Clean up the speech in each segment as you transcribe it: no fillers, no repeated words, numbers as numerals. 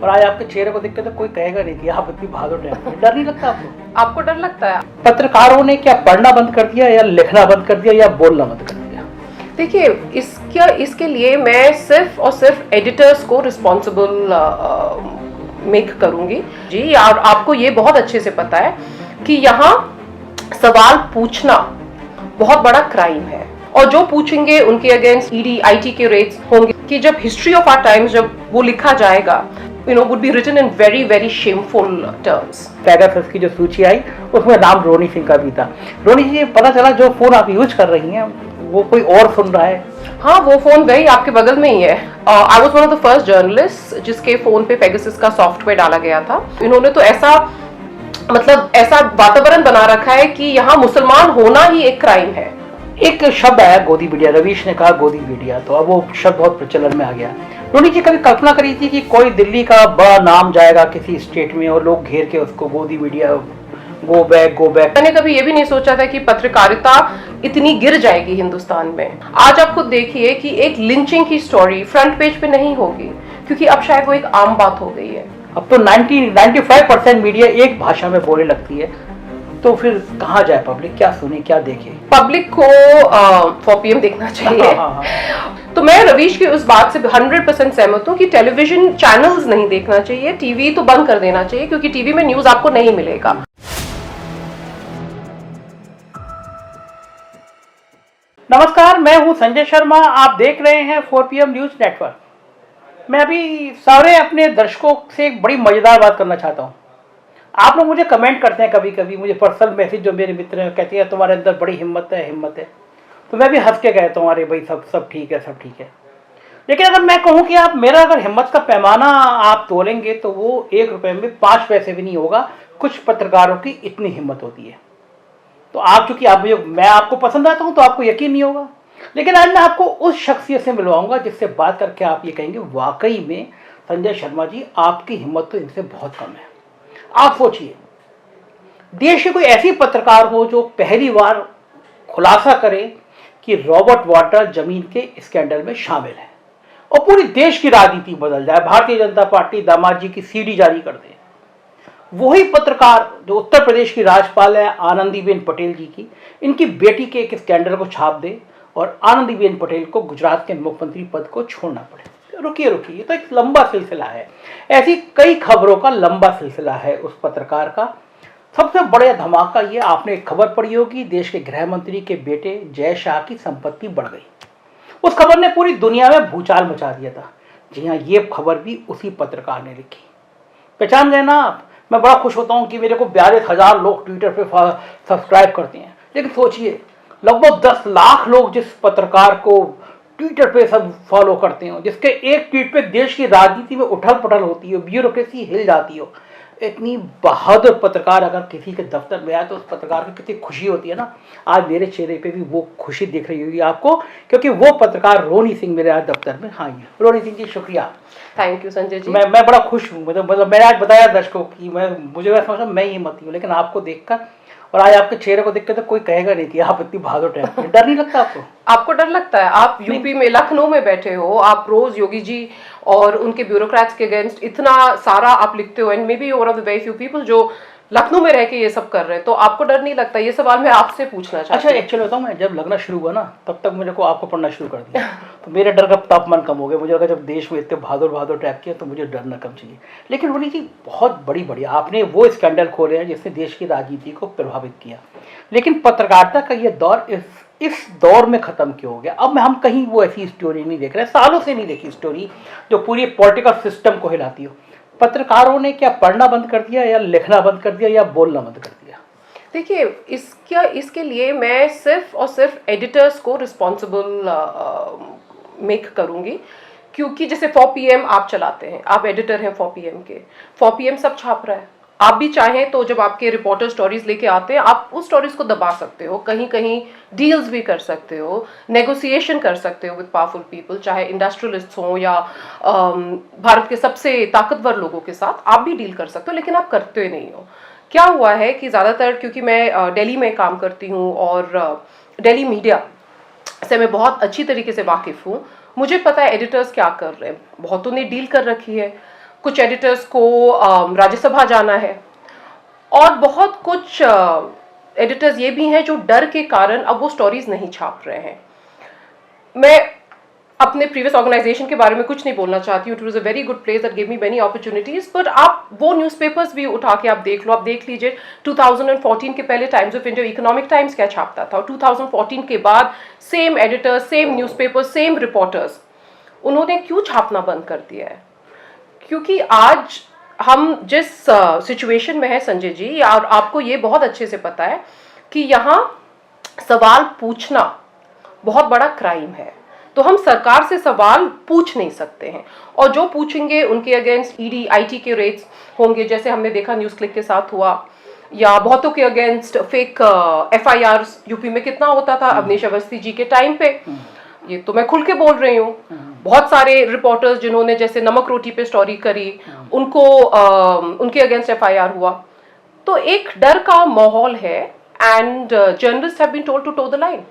और आज आपके चेहरे को देख के तो कोई कहेगा नहीं कि आप इतनी बहादुर हैं। डर नहीं लगता आपको? आपको डर लगता है? पत्रकारों ने क्या पढ़ना बंद कर दिया या लिखना बंद कर दिया या बोलना बंद कर दिया? देखिए, इसके लिए मैं सिर्फ और सिर्फ एडिटर्स को रिस्पॉन्सिबल मेक करूंगी जी। और आपको ये बहुत अच्छे से पता है कि यहाँ सवाल पूछना बहुत बड़ा क्राइम है, और जो पूछेंगे उनके अगेंस्ट ईडी आईटी के रेट्स होंगे कि जब हिस्ट्री ऑफ आवर टाइम्स जब वो लिखा जाएगा, would be written in very very shameful terms। Pegasus की जो सूची आई उसमें नाम रोनी सिंह का भी था। रोनी जी, पता चला जो फोन आप यूज कर रही हैं वो कोई और सुन रहा है? हाँ, वो फोन गई आपके बगल में ही है। I was one of the first journalist जिसके फोन पे पेगासस का सॉफ्टवेयर डाला गया था। इन्होंने तो ऐसा वातावरण बना रखा है कि यहाँ मुसलमान होना ही एक क्राइम है। एक शब्द आया गोदी मीडिया, रवीश ने कहा गोदी मीडिया, तो अब वो शब्द बहुत प्रचलन में आ गया। रोनी जी कभी कल्पना करी थी कि कोई दिल्ली का बड़ा नाम जाएगा किसी स्टेट में और लोग घेर के उसको गोदी मीडिया, गो बैक? मैंने कभी ये भी नहीं सोचा था कि पत्रकारिता इतनी गिर जाएगी हिंदुस्तान में। आज आप खुद देखिए कि एक लिंचिंग की स्टोरी फ्रंट पेज पे नहीं होगी, क्योंकि अब शायद वो एक आम बात हो गई है। अब तो 95% मीडिया एक भाषा में बोलने लगती है, तो फिर कहाँ जाए पब्लिक? क्या सुने, क्या देखे? पब्लिक को 4PM देखना चाहिए। तो मैं रवीश की उस बात से 100% सहमत हूँ कि टेलीविजन चैनल्स नहीं देखना चाहिए, टीवी तो बंद कर देना चाहिए, क्योंकि टीवी में न्यूज आपको नहीं मिलेगा। नमस्कार, मैं हूं संजय शर्मा, आप देख रहे हैं 4PM न्यूज नेटवर्क। मैं अभी सारे अपने दर्शकों से एक बड़ी मजेदार बात करना चाहता हूं। आप लोग मुझे कमेंट करते हैं कभी कभी, मुझे पर्सनल मैसेज जो मेरे मित्र हैं कहते हैं तुम्हारे अंदर बड़ी हिम्मत है। तो मैं भी हंस के कहता हूँ अरे भाई सब ठीक है। लेकिन अगर मैं कहूँ कि आप मेरा अगर हिम्मत का पैमाना आप तोलेंगे तो वो 1 रुपये में 5 पैसे भी नहीं होगा। कुछ पत्रकारों की इतनी हिम्मत होती है। तो आप चूंकि मैं आपको पसंद आता हूं तो आपको यकीन नहीं होगा, लेकिन आज मैं आपको उस शख्सियत से मिलवाऊंगा जिससे बात करके आप ये कहेंगे वाकई में संजय शर्मा जी आपकी हिम्मत तो इनसे बहुत कम है। आप सोचिए, देश की कोई ऐसी पत्रकार हो जो पहली बार खुलासा करे कि रॉबर्ट वाड्रा जमीन के स्कैंडल में शामिल है और पूरी देश की राजनीति बदल जाए, भारतीय जनता पार्टी दामाद जी की सीडी जारी कर दे। वही पत्रकार जो उत्तर प्रदेश की राज्यपाल है आनंदीबेन पटेल जी की, इनकी बेटी के एक स्कैंडल को छाप दे और आनंदीबेन पटेल को गुजरात के मुख्यमंत्री पद को छोड़ना पड़े। रुकिए, ये तो एक लंबा सिलसिला है। ऐसी कई खबरों का लंबा सिलसिला है उस पत्रकार का। सबसे बड़ा धमाका ये, आपने एक खबर पढ़ी होगी, देश के गृह मंत्री के बेटे जय शाह की संपत्ति बढ़ गई। उस खबर ने पूरी दुनिया में भूचाल मचा दिया था। जी हाँ, ये खबर भी उसी पत्रकार ने लिखी। पहचान गए ना आप? मैं बड़ा खुश होता हूं कि मेरे को 42,000 लोग ट्विटर पे सब्सक्राइब करते हैं, लेकिन सोचिए लगभग 10 लाख लोग जिस पत्रकार को ट्विटर पे सब फॉलो करते हो, जिसके एक ट्वीट पे देश की राजनीति में उथल पुथल होती हो, ब्यूरोक्रेसी हिल जाती हो, इतनी बहादुर पत्रकार अगर किसी के दफ्तर में आए तो उस पत्रकार को कितनी खुशी होती है ना। आज मेरे चेहरे पे भी वो खुशी दिख रही होगी आपको, क्योंकि वो पत्रकार रोनी सिंह मेरे आज दफ्तर में। हाँ जी रोनी सिंह जी, शुक्रिया। Thank you Sanjay ji. मैं बड़ा खुश हूँ। मतलब मैंने आज बताया दर्शकों की मुझे समझा मैं ही हिम्मती हूँ, लेकिन आपको देखकर और आज आपके चेहरे को देखकर तो कोई कहेगा नहीं कि आप इतनी बहादुर हैं। डर नहीं लगता आपको? आपको डर लगता है? आप यूपी में लखनऊ में बैठे हो, आप रोज योगी जी और उनके ब्यूरोक्रेट्स के अगेंस्ट इतना सारा आप लिखते हो, and may be one of the very few people जो लखनऊ में रह के ये सब कर रहे हैं, तो आपको डर नहीं लगता? ये सवाल मैं आपसे पूछना चाहती हूँ। अच्छा, एक्चुअली बताऊँ, मैं जब लगना शुरू हुआ ना तब तक मेरे को आपको पढ़ना शुरू कर दिया तो मेरे डर का तापमान कम हो गया। मुझे लगा जब देश में इतने बहादुर टैप किया तो मुझे डरना कम चाहिए। लेकिन रोनी जी बहुत बड़ी आपने वो स्कैंडल खोले हैं जिसने देश की राजनीति को प्रभावित किया, लेकिन पत्रकारिता का ये दौर इस दौर में ख़त्म क्यों हो गया? अब हम कहीं वो ऐसी स्टोरी नहीं देख रहे, सालों से नहीं देखी स्टोरी जो पूरी पॉलिटिकल सिस्टम को हिलाती हो। पत्रकारों ने क्या पढ़ना बंद कर दिया या लिखना बंद कर दिया या बोलना बंद कर दिया? देखिए, इसके लिए मैं सिर्फ और सिर्फ एडिटर्स को रिस्पॉन्सिबल मेक करूंगी, क्योंकि जैसे 4PM आप चलाते हैं, आप एडिटर हैं 4PM के, 4PM सब छाप रहा है। आप भी चाहें तो जब आपके रिपोर्टर स्टोरीज लेके आते हैं, आप उस स्टोरीज को दबा सकते हो, कहीं कहीं डील्स भी कर सकते हो, नेगोशिएशन कर सकते हो विद पावरफुल पीपल, चाहे इंडस्ट्रियलिस्ट्स हो या भारत के सबसे ताकतवर लोगों के साथ आप भी डील कर सकते हो, लेकिन आप करते नहीं हो। क्या हुआ है कि ज़्यादातर, क्योंकि मैं दिल्ली में काम करती हूँ और दिल्ली मीडिया से मैं बहुत अच्छी तरीके से वाकिफ़ हूँ, मुझे पता है एडिटर्स क्या कर रहे हैं। बहुतों ने डील कर रखी है, कुछ एडिटर्स को राज्यसभा जाना है, और बहुत कुछ एडिटर्स ये भी हैं जो डर के कारण अब वो स्टोरीज नहीं छाप रहे हैं। मैं अपने प्रीवियस ऑर्गेनाइजेशन के बारे में कुछ नहीं बोलना चाहती हूँ, it was a very good place that give me many opportunities, but आप वो न्यूज़पेपर्स भी उठा के आप देख लो, आप देख लीजिए 2014 के पहले times of India, economic times क्या छापता था, और 2014 के बाद same editors, same newspapers, same reporters, उन्होंने क्यों छापना बंद कर दिया है? क्योंकि आज हम जिस सिचुएशन में है संजय जी, और आपको ये बहुत अच्छे से पता है कि यहाँ सवाल पूछना बहुत बड़ा क्राइम है, तो हम सरकार से सवाल पूछ नहीं सकते हैं, और जो पूछेंगे उनके अगेंस्ट ईडी आईटी के रेट्स होंगे, जैसे हमने देखा न्यूज़ क्लिक के साथ हुआ, या बहुतों के अगेंस्ट फेक एफआईआर यूपी में कितना होता था अवनीश अवस्थी जी के टाइम पे, ये तो मैं खुल के बोल रही हूँ। बहुत सारे रिपोर्टर्स जिन्होंने जैसे नमक रोटी पे स्टोरी करी, उनको उनके अगेंस्ट एफआईआर हुआ, तो एक डर का माहौल है, and journalist have been told to toe the line.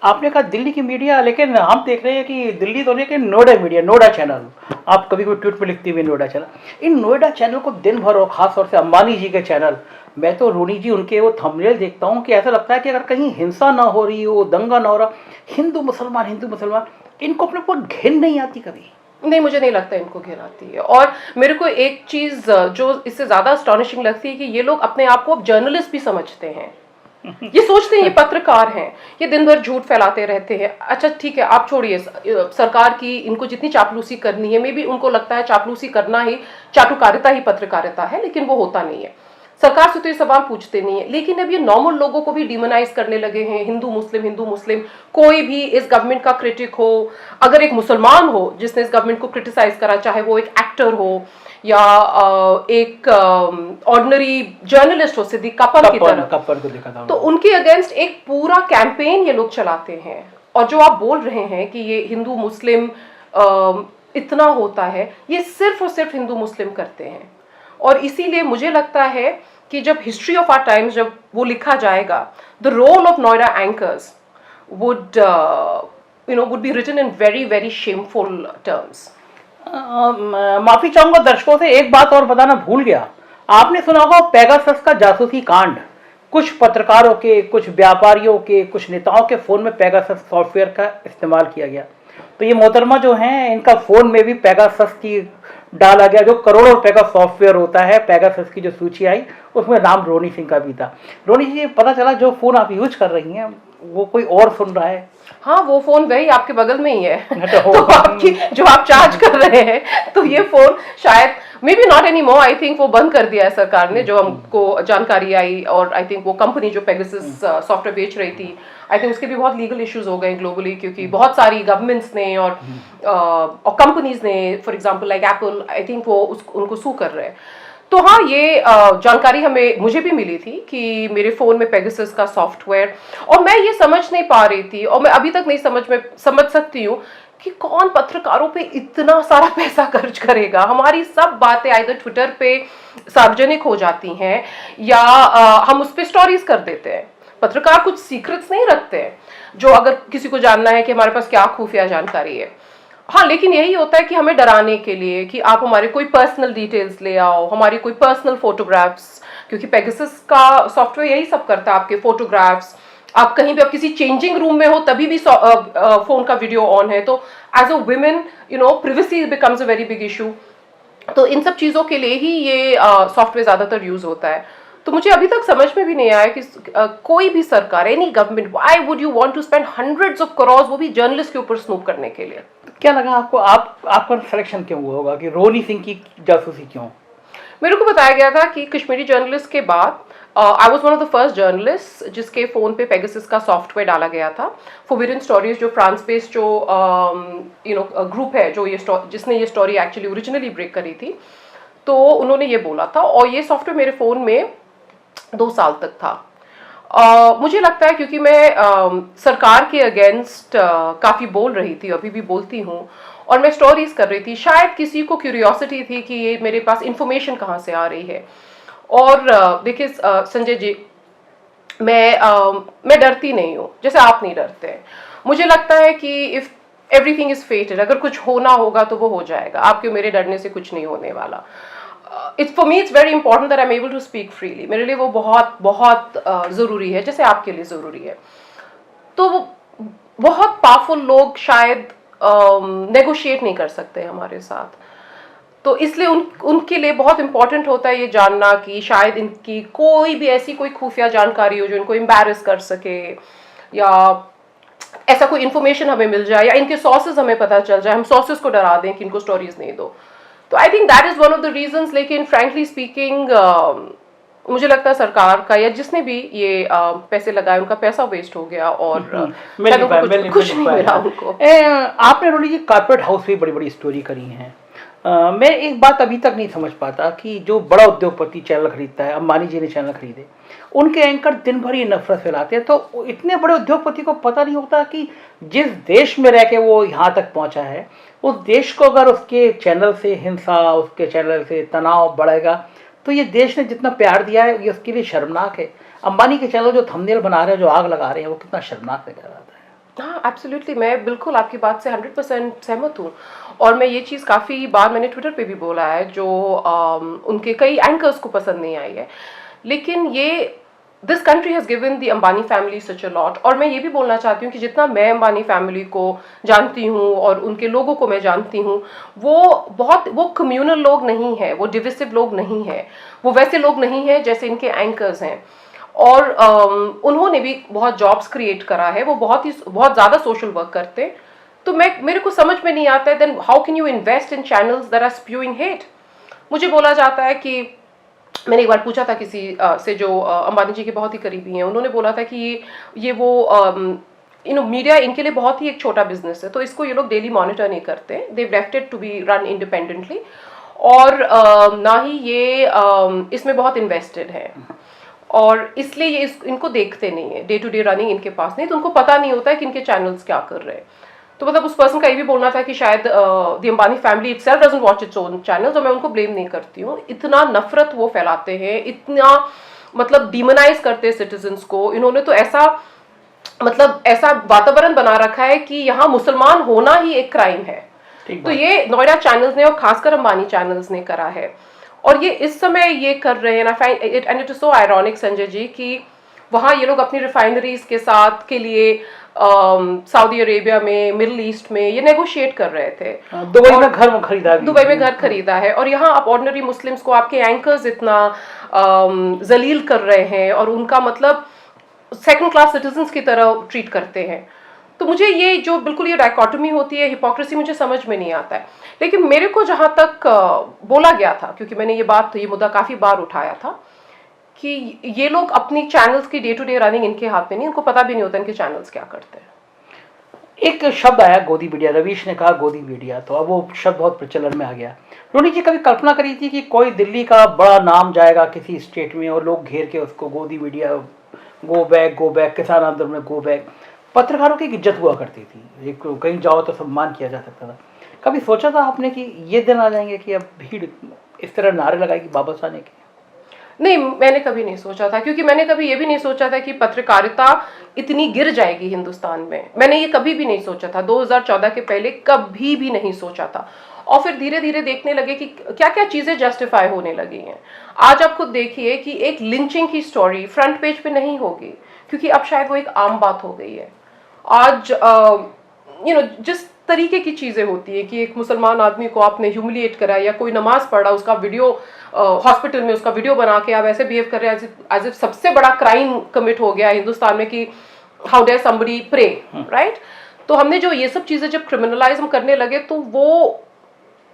आपने कहा दिल्ली की मीडिया, लेकिन हम देख रहे हैं कि दिल्ली तो नहीं कि नोएडा मीडिया, नोएडा चैनल, आप कभी कोई ट्वीट पे लिखती हुई नोएडा चैनल, इन नोएडा चैनल को दिन भर, और खास तौर से अंबानी जी के चैनल, मैं तो रोनी जी उनके वो थंबनेल देखता हूँ कि ऐसा लगता है कि अगर कहीं हिंसा ना हो रही हो, दंगा ना हो रहा, हिंदू मुसलमान, इनको अपने ऊपर घिन नहीं आती कभी? नहीं, मुझे नहीं लगता इनको घिन आती है, और मेरे को एक चीज जो इससे ज्यादा अस्टॉनिशिंग लगती है कि ये लोग अपने आप को अब जर्नलिस्ट भी समझते हैं। ये सोचते हैं ये पत्रकार हैं, ये दिन भर झूठ फैलाते रहते हैं। अच्छा ठीक है, आप छोड़िए सरकार की, इनको जितनी चापलूसी करनी है, मे बी उनको लगता है चापलूसी करना ही, चाटुकारिता ही पत्रकारिता है, लेकिन वो होता नहीं है। सरकार से तो ये सवाल पूछते नहीं है, लेकिन अब ये नॉर्मल लोगों को भी डिमोनाइज करने लगे हैं, हिंदू मुस्लिम, कोई भी इस गवर्नमेंट का क्रिटिक हो, अगर एक मुसलमान हो जिसने इस गवर्नमेंट को क्रिटिसाइज करा, चाहे वो एक एक्टर हो या एक ऑर्डिनरी जर्नलिस्ट हो, सिद्दीक कप्पर की तरह, कप्पर को देखा था, तो उनके अगेंस्ट एक पूरा कैंपेन ये लोग चलाते हैं। और जो आप बोल रहे हैं कि ये हिंदू मुस्लिम इतना होता है, ये सिर्फ और सिर्फ हिंदू मुस्लिम करते हैं, और इसीलिए मुझे लगता है कि जब हिस्ट्री ऑफ आवर टाइम्स जब वो लिखा जाएगा, the role of Noida anchors would would be written in very very shameful terms. माफी चाहूंगा दर्शकों से, एक बात और बताना भूल गया, आपने सुना होगा पेगासस का जासूसी कांड, कुछ पत्रकारों के, कुछ व्यापारियों के, कुछ नेताओं के फोन में पेगासस सॉफ्टवेयर का इस्तेमाल किया गया। तो ये मोहतरमा जो हैं, इनका फोन में भी पेगासस की डाला गया, जो करोड़ों रुपए का सॉफ्टवेयर होता है। पेगासस की जो सूची आई उसमें नाम रोनी सिंह का भी था। रोनी जी, पता चला जो फोन आप यूज कर रही हैं वो कोई और सुन रहा है? हाँ, वो फोन वही आपके बगल में ही है। तो आपकी जो आप चार्ज कर रहे हैं, तो ये फोन शायद may be not any more, I think वो बंद कर दिया है सरकार ने, जो हमको जानकारी आई। और आई थिंक वो कंपनी जो पेगासस सॉफ्टवेयर बेच रही थी, आई थिंक उसके भी बहुत लीगल इश्यूज हो गए ग्लोबली, क्योंकि बहुत सारी गवर्नमेंट्स ने और कंपनीज ने, for example like Apple, I think वो उनको सू कर रहे हैं। तो हाँ, ये जानकारी मुझे भी मिली थी कि मेरे फ़ोन में पेगासस का सॉफ्टवेयर, और मैं ये समझ नहीं पा रही थी, और मैं अभी तक नहीं समझ सकती हूँ कि कौन पत्रकारों पे इतना सारा पैसा खर्च करेगा। हमारी सब बातें आइदर ट्विटर पे सार्वजनिक हो जाती हैं, या हम उस पर स्टोरीज कर देते हैं। पत्रकार कुछ सीक्रेट्स नहीं रखते हैं, जो अगर किसी को जानना है कि हमारे पास क्या खुफिया जानकारी है। हाँ, लेकिन यही होता है कि हमें डराने के लिए कि आप हमारे कोई पर्सनल डिटेल्स ले आओ, हमारी कोई पर्सनल फोटोग्राफ्स, क्योंकि पेगासस का सॉफ्टवेयर यही सब करता है, आपके फोटोग्राफ्स, आप कहीं भी, आप किसी चेंजिंग रूम में हो तभी भी फोन का वीडियो ऑन है, तो as a women privacy becomes a very big issue. तो इन सब चीज़ों के लिए ही ये सॉफ्टवेयर ज़्यादातर यूज होता है। तो मुझे अभी तक समझ में भी नहीं आया कि कोई भी सरकार, any government, why would you want to spend hundreds of crore, वो भी जर्नलिस्ट के ऊपर स्नूप करने के लिए। क्या लगा आपको, आपका सिलेक्शन क्यों हुआ होगा कि रोनी सिंह की जासूसी क्यों? मेरे को बताया गया था कि कश्मीरी जर्नलिस्ट के बाद I was one of the first journalist जिसके फ़ोन पे पेगासस का सॉफ्टवेयर डाला गया था। फॉरबिडन स्टोरीज, जो फ्रांस बेस्ड जो ग्रुप है, जो जिसने ये स्टोरी एक्चुअली ओरिजिनली ब्रेक करी थी, तो उन्होंने ये बोला था, और ये सॉफ्टवेयर मेरे फ़ोन में 2 साल तक था। मुझे लगता है क्योंकि मैं सरकार के अगेंस्ट काफ़ी बोल रही थी, अभी भी बोलती हूँ, और मैं स्टोरीज कर रही थी, शायद किसी को क्यूरियोसिटी थी कि ये मेरे पास इंफॉर्मेशन कहाँ से आ रही है। और देखिए संजय जी, मैं डरती नहीं हूँ, जैसे आप नहीं डरते। मुझे लगता है कि इफ़ एवरीथिंग इज फेटेड, अगर कुछ होना होगा तो वो हो जाएगा, आपके मेरे डरने से कुछ नहीं होने वाला। It's for me it's very important that I am able to speak freely, मेरे लिए वो बहुत बहुत ज़रूरी है, जैसे आपके लिए ज़रूरी है। तो बहुत पावरफुल लोग शायद नेगोशिएट नहीं कर सकते हमारे साथ, तो इसलिए उनके लिए बहुत इंपॉर्टेंट होता है ये जानना कि शायद इनकी कोई भी ऐसी कोई खुफिया जानकारी हो जो इनको एम्बैरस कर सके, या ऐसा कोई इन्फॉर्मेशन हमें मिल जाए, या इनके सोर्सेज हमें पता चल जाए, हम सोर्सेज को डरा दें कि इनको स्टोरीज नहीं दो। तो I think that is one of the reasons. लेकिन फ्रैंकली स्पीकिंग मुझे लगता है सरकार का या जिसने भी ये पैसे लगाए उनका पैसा वेस्ट हो गया, और कुछ नहीं मिला उनको। आपने रोली जी कारपेट हाउस भी बड़ी बड़ी स्टोरी करी है। मैं एक बात अभी तक नहीं समझ पाता कि जो बड़ा उद्योगपति चैनल खरीदता है, अंबानी जी ने चैनल खरीदे, उनके एंकर दिन भर ये नफरत फैलाते हैं, तो इतने बड़े उद्योगपति को पता नहीं होता कि जिस देश में रह के वो यहाँ तक पहुँचा है, उस देश को अगर उसके चैनल से हिंसा, उसके चैनल से तनाव बढ़ेगा, तो ये देश ने जितना प्यार दिया है ये उसके लिए शर्मनाक है। अंबानी के चैनल जो थंबनेल बना रहे हैं, जो आग लगा रहे हैं, वो कितना शर्मनाक है कह रहा था। हाँ एब्सोल्युटली, मैं बिल्कुल आपकी बात से 100% सहमत हूँ। और मैं ये चीज़ काफ़ी बार मैंने ट्विटर पे भी बोला है, जो उनके कई एंकर्स को पसंद नहीं आई है। लेकिन ये this country has given the Ambani family such a lot. और मैं ये भी बोलना चाहती हूँ कि जितना मैं अंबानी फैमिली को जानती हूँ और उनके लोगों को मैं जानती हूँ, वो कम्युनल लोग नहीं है, वो डिविसिव लोग नहीं है, वो वैसे लोग नहीं है जैसे इनके एंकर्स हैं। और उन्होंने भी बहुत जॉब्स क्रिएट करा है, वो बहुत ज़्यादा सोशल वर्क करते हैं। तो मेरे को समझ में नहीं आता है, then how can you invest in channels that are spewing hate. मुझे बोला जाता है कि मैंने एक बार पूछा था किसी से जो अंबानी जी के बहुत ही करीबी हैं, उन्होंने बोला था कि ये वो मीडिया इनके लिए बहुत ही एक छोटा बिजनेस है, तो इसको ये लोग डेली मॉनिटर नहीं करते, they left it to be run independently, और ना ही ये इसमें बहुत इन्वेस्टेड है, और इसलिए ये इनको देखते नहीं है, डे टू डे रनिंग इनके पास नहीं, तो उनको पता नहीं होता है कि इनके चैनल्स क्या कर रहे हैं। तो मतलब उस पर्सन का ये भी बोलना था कि शायद the Ambani family itself doesn't watch its own channels, और मैं उनको ब्लेम नहीं करती हूँ। इतना नफरत वो फैलाते हैं, इतना मतलब डिमोनाइज करते हैं सिटीजन्स को। इन्होंने तो ऐसा वातावरण बना रखा है कि यहाँ मुसलमान होना ही एक क्राइम है। तो ये नोएडा चैनल्स ने और खासकर अंबानी चैनल्स ने करा है, और ये इस समय ये कर रहे हैं। And it is so ironic Sanjay ji कि वहाँ ये लोग अपनी रिफाइनरीज के साथ के लिए सऊदी अरेबिया में, मिडिल ईस्ट में ये नेगोशिएट कर रहे थे। दुबई में घर खरीदा, दुबई में घर खरीदा है, और यहाँ आप ऑर्डिनरी मुस्लिम्स को आपके एंकर्स इतना जलील कर रहे हैं और उनका मतलब सेकंड क्लास सिटीजन्स की तरह ट्रीट करते हैं। तो मुझे ये जो बिल्कुल ये डायकोटमी होती है, हिपोक्रेसी, मुझे समझ में नहीं आता है। लेकिन मेरे को जहाँ तक बोला गया था, क्योंकि मैंने ये मुद्दा काफ़ी बार उठाया था कि ये लोग अपनी चैनल्स की डे टू डे रनिंग इनके हाथ में नहीं, इनको पता भी नहीं होता इनके चैनल्स क्या करते हैं। एक शब्द आया गोदी मीडिया, रवीश ने कहा गोदी मीडिया, तो अब वो शब्द बहुत प्रचलन में आ गया। रोनी जी कभी कल्पना करी थी कि कोई दिल्ली का बड़ा नाम जाएगा किसी स्टेट में और लोग घेर के उसको गोदी मीडिया, गो बैक, किसान आंदोलन में गो बैक। पत्रकारों की इज्जत हुआ करती थी, एक कहीं जाओ तो सम्मान किया जा सकता था। कभी सोचा था आपने कि ये दिन आ जाएंगे कि अब भीड़ इस तरह नारे लगाएगी वापस आने के? नहीं, मैंने कभी नहीं सोचा था, क्योंकि मैंने कभी ये भी नहीं सोचा था कि पत्रकारिता इतनी गिर जाएगी हिंदुस्तान में। मैंने ये कभी भी नहीं सोचा था, 2014 के पहले कभी भी नहीं सोचा था। और फिर धीरे धीरे देखने लगे कि क्या क्या चीज़ें जस्टिफाई होने लगी हैं। आज आप खुद देखिए कि एक लिंचिंग की स्टोरी फ्रंट पेज पे नहीं होगी, क्योंकि अब शायद वो एक आम बात हो गई है। आज जिस तरीके की चीज़ें होती है कि एक मुसलमान आदमी को आपने ह्यूमिलिएट करा या कोई नमाज पढ़ा, उसका वीडियो हॉस्पिटल में उसका वीडियो बना के आप ऐसे बिहेव कर रहे हैं एज इफ सबसे बड़ा क्राइम कमिट हो गया हिंदुस्तान में कि how dare somebody pray, right. तो हमने जो ये सब चीज़ें जब क्रिमिनलाइज हम करने लगे, तो वो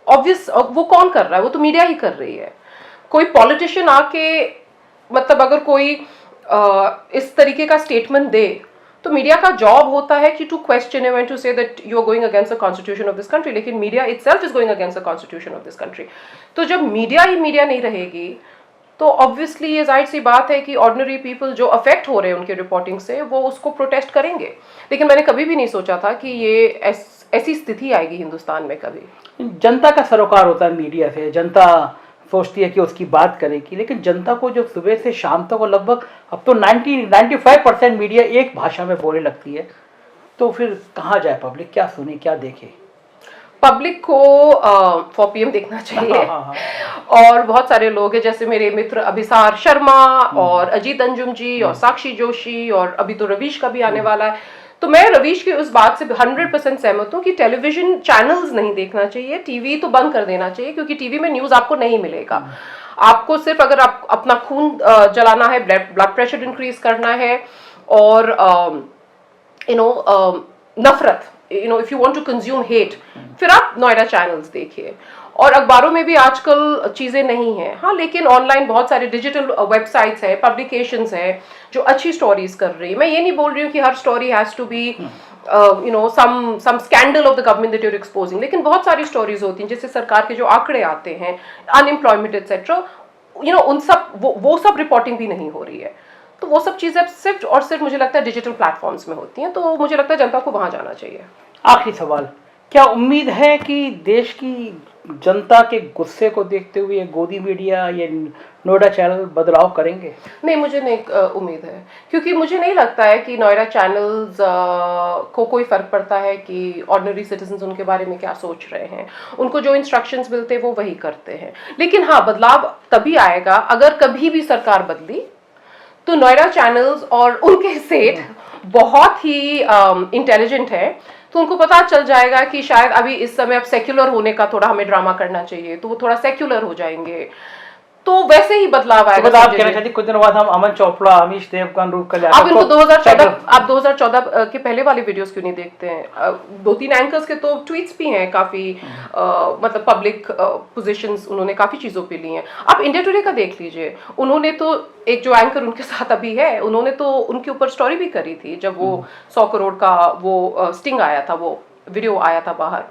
ऑब्वियस, वो कौन कर रहा है? वो तो मीडिया ही कर रही है। कोई पॉलिटिशियन आके मतलब अगर कोई इस तरीके का स्टेटमेंट दे, तो मीडिया का जॉब होता है कि to question and to say that you are going against the constitution of this country. लेकिन media itself is going against the constitution of this country. तो जब मीडिया ही मीडिया नहीं रहेगी, तो ऑब्वियसली ये जाहिर सी बात है कि ऑर्डिनरी पीपल जो अफेक्ट हो रहे हैं उनके रिपोर्टिंग से, वो उसको प्रोटेस्ट करेंगे। लेकिन मैंने कभी भी नहीं सोचा था कि ये ऐसी स्थिति आएगी हिंदुस्तान में कभी। जनता का सरोकार होता है मीडिया से, जनता सोचती है कि उसकी बात करेगी, लेकिन जनता को जो सुबह से शाम तक वो लगभग अब तो 95% मीडिया एक भाषा में बोलने लगती है। तो फिर कहाँ जाए पब्लिक, क्या सुने क्या देखे? पब्लिक को 4PM देखना चाहिए। और बहुत सारे लोग हैं, जैसे मेरे मित्र अभिसार शर्मा और अजीत अंजुम जी और साक्षी जोशी, और अभी तो रवीश का भी आने वाला है। तो मैं रवीश की उस बात से 100% सहमत हूँ कि टेलीविजन चैनल्स नहीं देखना चाहिए, टीवी तो बंद कर देना चाहिए, क्योंकि टीवी में न्यूज आपको नहीं मिलेगा। आपको सिर्फ अगर आप अपना खून जलाना है, ब्लड प्रेशर इंक्रीज करना है, और नफरत, if you want to consume hate, फिर आप नोएडा चैनल्स देखिए। और अखबारों में भी आजकल चीजें नहीं हैं, हाँ, लेकिन ऑनलाइन बहुत सारे डिजिटल वेबसाइट्स है, पब्लिकेशंस है जो अच्छी स्टोरीज कर रही है। मैं ये नहीं बोल रही हूँ कि हर story has to be some scandal of the government that you're exposing, लेकिन बहुत सारी स्टोरीज होती हैं जैसे सरकार के जो आंकड़े आते हैं, अनएम्प्लॉयमेंट एक्सेट्रा, उन सब वो सब रिपोर्टिंग भी नहीं हो रही है। तो वो सब चीजें सिर्फ और सिर्फ मुझे लगता है डिजिटल प्लेटफॉर्म्स में होती हैं, तो मुझे लगता है जनता को वहां जाना चाहिए। आखिरी सवाल, क्या उम्मीद है कि देश की जनता के गुस्से को देखते हुए ये गोदी मीडिया, ये नोएडा चैनल बदलाव करेंगे? नहीं, मुझे नहीं उम्मीद है, क्योंकि मुझे नहीं लगता है कि नोएडा चैनल्स को कोई फर्क पड़ता है कि ऑर्डिनरी सिटीजन्स उनके बारे में क्या सोच रहे हैं। उनको जो इंस्ट्रक्शंस मिलते हैं वो वही करते हैं। लेकिन हाँ, बदलाव तभी आएगा अगर कभी भी सरकार बदली तो नोएडा चैनल्स और उनके सेठ बहुत ही इंटेलिजेंट है, तो उनको पता चल जाएगा कि शायद अभी इस समय अब सेक्युलर होने का थोड़ा हमें ड्रामा करना चाहिए, तो वो थोड़ा सेक्युलर हो जाएंगे, तो वैसे ही बदलाव आएगा। तो आप कहना चाहते कुछ दिनों बाद हम अमन चोपड़ा, अमीश देवगन, रूप कल्याण, आप इनको 2014 के पहले वाले वीडियोस क्यों नहीं देखते हैं? 2-3 एंकर्स के तो ट्वीट्स भी हैं काफी, मतलब पब्लिक पोजीशंस उन्होंने काफी चीजों पे ली हैं। आप इंडिया टुडे का देख लीजिए, उन्होंने तो एक जो एंकर उनके साथ अभी है, उन्होंने तो उनके ऊपर स्टोरी भी करी थी जब वो 100 करोड़ का वो स्टिंग आया था, वो वीडियो आया था बाहर,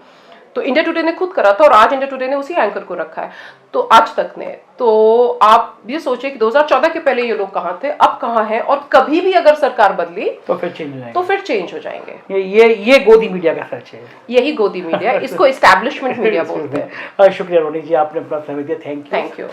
तो इंडिया टुडे ने खुद करा था, और आज इंडिया टुडे ने उसी एंकर को रखा है, तो आज तक ने। तो आप ये सोचिए कि 2014 के पहले ये लोग कहाँ थे, अब कहाँ हैं, और कभी भी अगर सरकार बदली तो फिर चेंज हो जाएंगे, तो फिर चेंज हो जाएंगे। ये गोदी मीडिया का सच है, यही गोदी मीडिया, इसको एस्टैब्लिशमेंट मीडिया बोलते हैं। शुक्रिया रोनी जी, आपने अपना समय दिया, थैंक यू।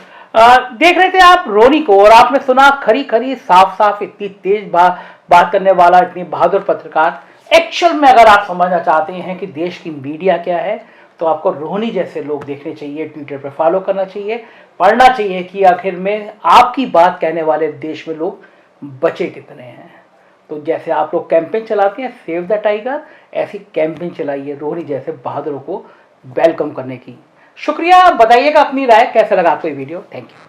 देख रहे थे आप रोनी को, और आपने सुना खरी खरी साफ साफ, इतनी तेज बात करने वाला, इतनी बहादुर पत्रकार। एक्चुअल में अगर आप समझना चाहते हैं कि देश की मीडिया क्या है, तो आपको रोहनी जैसे लोग देखने चाहिए, ट्विटर पर फॉलो करना चाहिए, पढ़ना चाहिए कि आखिर में आपकी बात कहने वाले देश में लोग बचे कितने हैं। तो जैसे आप लोग कैंपेन चलाते हैं सेव द टाइगर, ऐसी कैंपेन चलाइए रोहनी जैसे बहादुरों को वेलकम करने की। शुक्रिया, बताइएगा अपनी राय, कैसा लगा आपको ये वीडियो। Thank you.